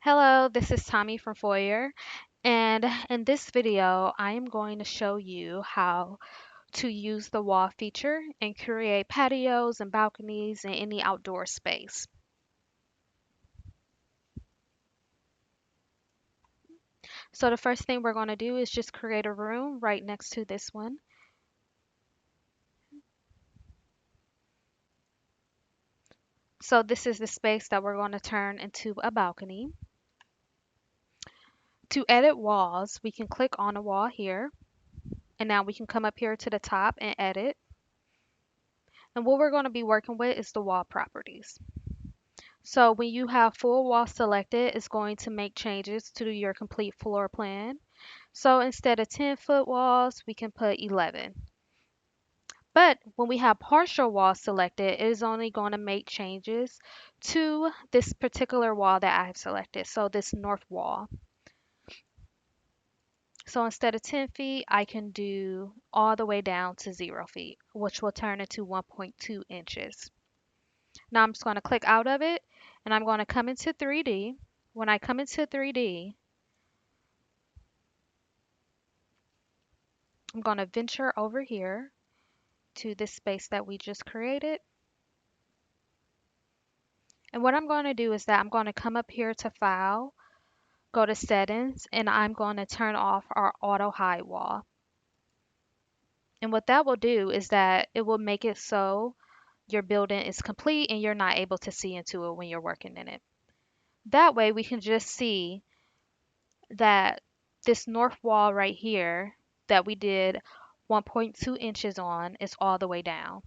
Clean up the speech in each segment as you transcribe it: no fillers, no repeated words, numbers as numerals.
Hello, this is Tommy from Foyr, and in this video, I am going to show you how to use the wall feature and create patios and balconies in any outdoor space. So the first thing we're going to do is just create a room right next to this one. So this is the space that we're going to turn into a balcony. To edit walls, we can click on a wall here, and now we can come up here to the top and edit. And what we're going to be working with is the wall properties. So when you have full wall selected, it's going to make changes to your complete floor plan. So instead of 10-foot walls, we can put 11. But when we have partial wall selected, it is only going to make changes to this particular wall that I have selected. So this north wall. So instead of 10 feet, I can do all the way down to 0 feet, which will turn into 1.2 inches. Now I'm just going to click out of it and I'm going to come into 3D. When I come into 3D, I'm going to venture over here to this space that we just created. And what I'm going to do is that I'm going to come up here to File, go to Settings, and I'm going to turn off our Auto Hide wall. And what that will do is that it will make it so your building is complete and you're not able to see into it when you're working in it. That way we can just see that this north wall right here that we did 1.2 inches on is all the way down.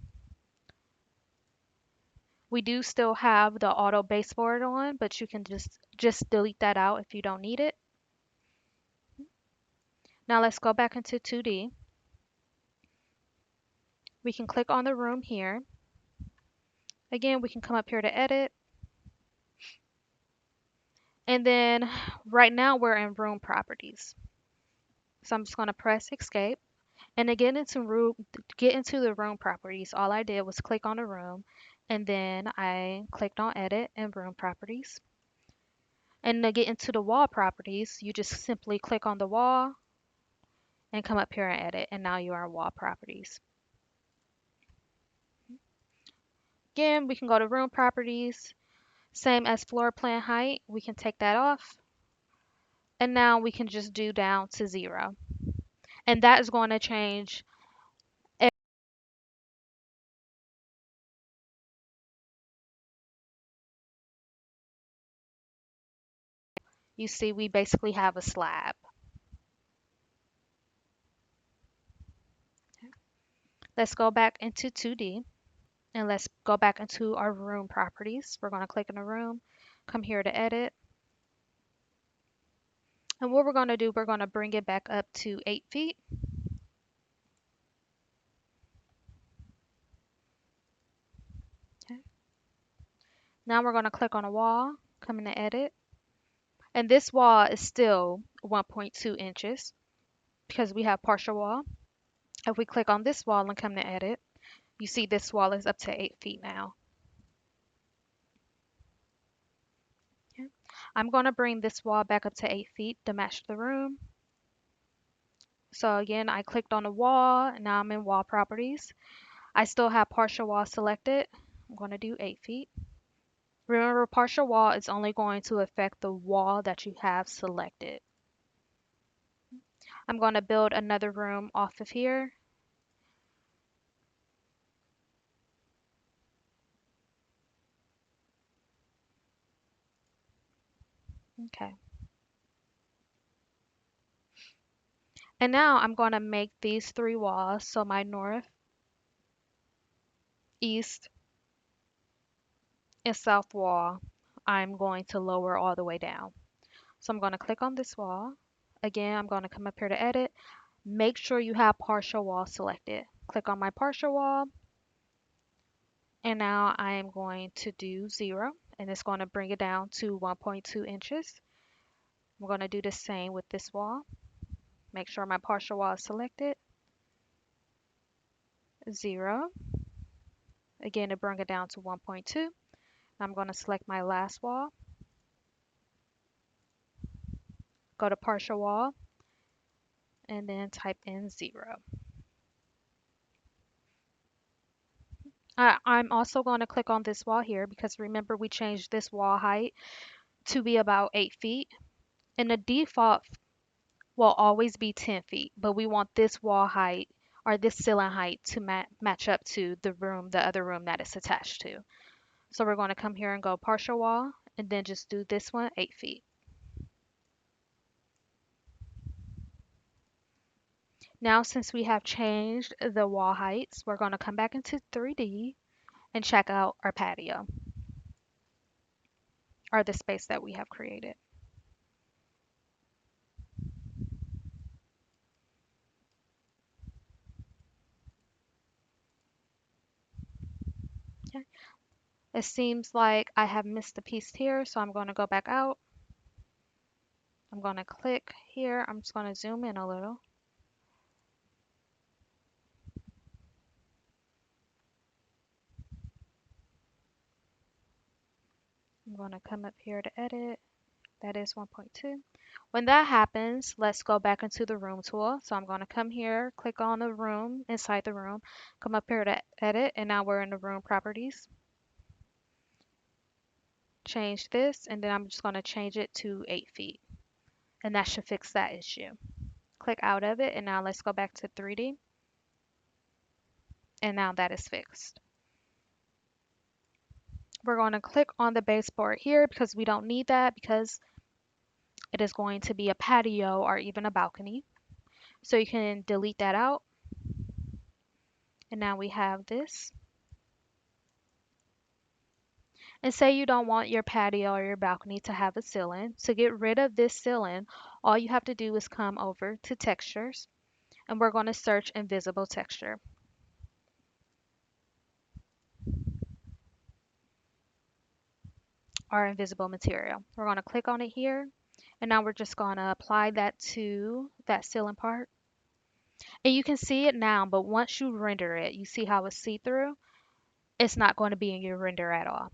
We do still have the auto baseboard on, but you can just delete that out if you don't need it. Now let's go back into 2D. We can click on the room here. Again, we can come up here to edit. And then right now we're in room properties. So I'm just going to press escape. And to get into the room properties, all I did was click on the room and then I clicked on edit and room properties. And to get into the wall properties, you just simply click on the wall and come up here and edit, and now you are in wall properties. Again, we can go to room properties, same as floor plan height, we can take that off, and now we can just do down to 0. And that is going to change. You see, we basically have a slab. Let's go back into 2D and let's go back into our room properties. We're going to click in the room, come here to edit. And what we're going to do, we're going to bring it back up to 8 feet. Okay. Now we're going to click on a wall, come in to edit. And this wall is still 1.2 inches because we have partial wall. If we click on this wall and come to edit, you see this wall is up to 8 feet now. Okay. I'm going to bring this wall back up to 8 feet to match the room. So again, I clicked on the wall, and now I'm in wall properties. I still have partial wall selected. I'm going to do 8 feet. Remember, partial wall is only going to affect the wall that you have selected. I'm going to build another room off of here. Okay. And now I'm going to make these 3 walls. So my north, east, and south wall, I'm going to lower all the way down. So I'm going to click on this wall. Again, I'm going to come up here to edit. Make sure you have partial wall selected. Click on my partial wall. And now I am going to do 0. And it's going to bring it down to 1.2 inches. I'm going to do the same with this wall. Make sure my partial wall is selected. 0. Again, it bring it down to 1.2. I'm going to select my last wall. go to partial wall, and then type in 0. I'm also going to click on this wall here because remember we changed this wall height to be about 8 feet. And the default will always be 10 feet, but we want this wall height or this ceiling height to match up to the other room that it's attached to. So we're going to come here and go partial wall and then just do this one 8 feet. Now, since we have changed the wall heights, we're going to come back into 3D and check out our patio or the space that we have created. Okay. It seems like I have missed a piece here, so I'm going to go back out. I'm going to click here. I'm just going to zoom in a little. I'm going to come up here to edit. That is 1.2. When that happens, let's go back into the room tool. So I'm going to come here, click on the room, inside the room, come up here to edit, and now we're in the room properties. Change this, and then I'm just going to change it to 8 feet. And that should fix that issue. Click out of it, and now let's go back to 3D. And now that is fixed. We're going to click on the baseboard here because we don't need that because it is going to be a patio or even a balcony. So you can delete that out. And now we have this. And say you don't want your patio or your balcony to have a ceiling. To get rid of this ceiling, all you have to do is come over to textures and we're going to search invisible texture or invisible material. We're going to click on it here and now we're just going to apply that to that ceiling part. And you can see it now, but once you render it, you see how it's see-through? It's not going to be in your render at all.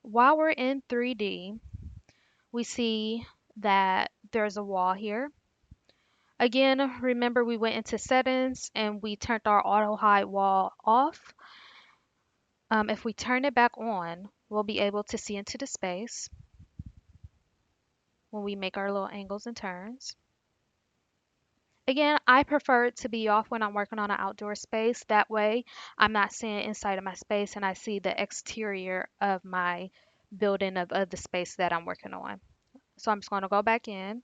While we're in 3D, we see that there's a wall here. Again, remember we went into settings and we turned our auto hide wall off. If we turn it back on, we'll be able to see into the space when we make our little angles and turns. Again, I prefer it to be off when I'm working on an outdoor space. That way I'm not seeing inside of my space and I see the exterior of my building of the space that I'm working on. So I'm just going to go back in and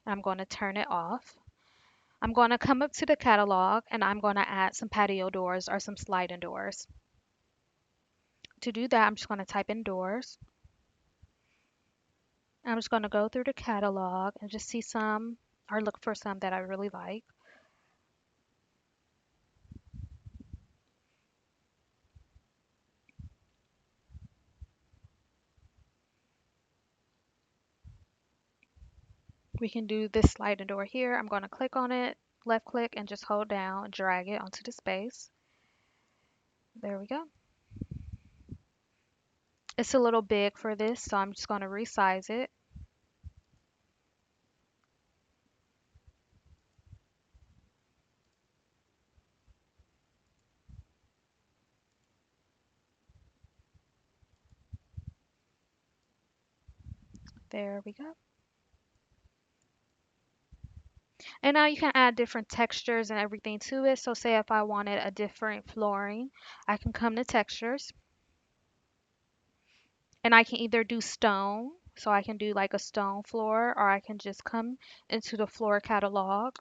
I'm going to turn it off. I'm going to come up to the catalog and I'm going to add some patio doors or some sliding doors. To do that, I'm just going to type in doors. I'm just going to go through the catalog and just see some or look for some that I really like. We can do this sliding door here. I'm going to click on it, left click, and just hold down and drag it onto the space. There we go. It's a little big for this, so I'm just going to resize it. There we go. And now you can add different textures and everything to it. So say if I wanted a different flooring, I can come to textures and I can either do stone. So I can do like a stone floor or I can just come into the floor catalog,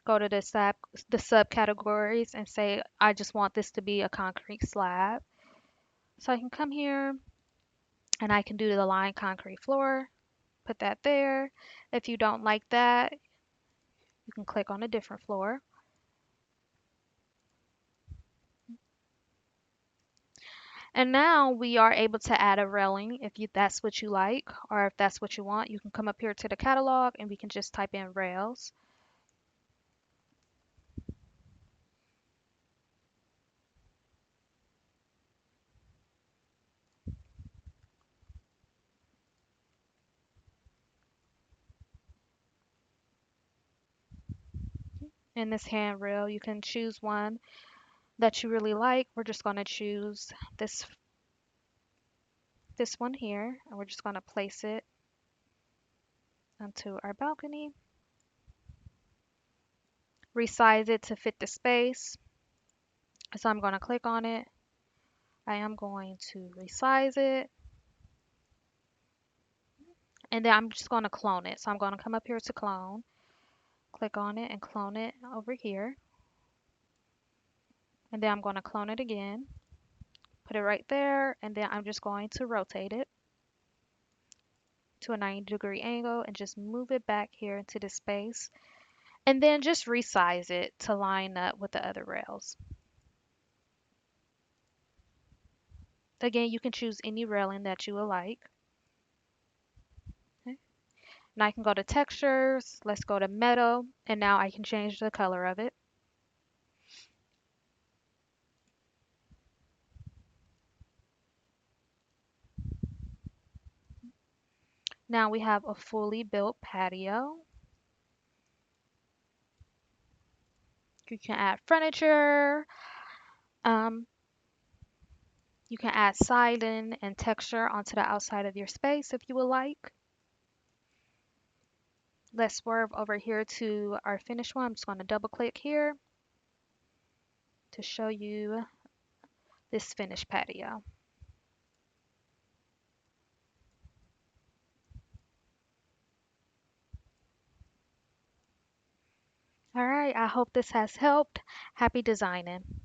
go to the subcategories and say I just want this to be a concrete slab. So I can come here and I can do the line concrete floor, put that there. If you don't like that, you can click on a different floor. And now we are able to add a railing if that's what you like, or if that's what you want. You can come up here to the catalog and we can just type in rails. in this handrail. You can choose one that you really like. We're just going to choose this one here, and we're just going to place it onto our balcony. Resize it to fit the space. So I'm going to click on it. I am going to resize it. And then I'm just going to clone it. So I'm going to come up here to clone, click on it and clone it over here. And then I'm going to clone it again, put it right there. And then I'm just going to rotate it to a 90-degree angle and just move it back here into the space. And then just resize it to line up with the other rails. Again, you can choose any railing that you would like. Okay. Now I can go to textures. Let's go to metal. And now I can change the color of it. Now we have a fully built patio. You can add furniture. Um, you can add siding and texture onto the outside of your space if you would like. Let's swerve over here to our finished one. I'm just going to double click here to show you this finished patio. All right, I hope this has helped. Happy designing.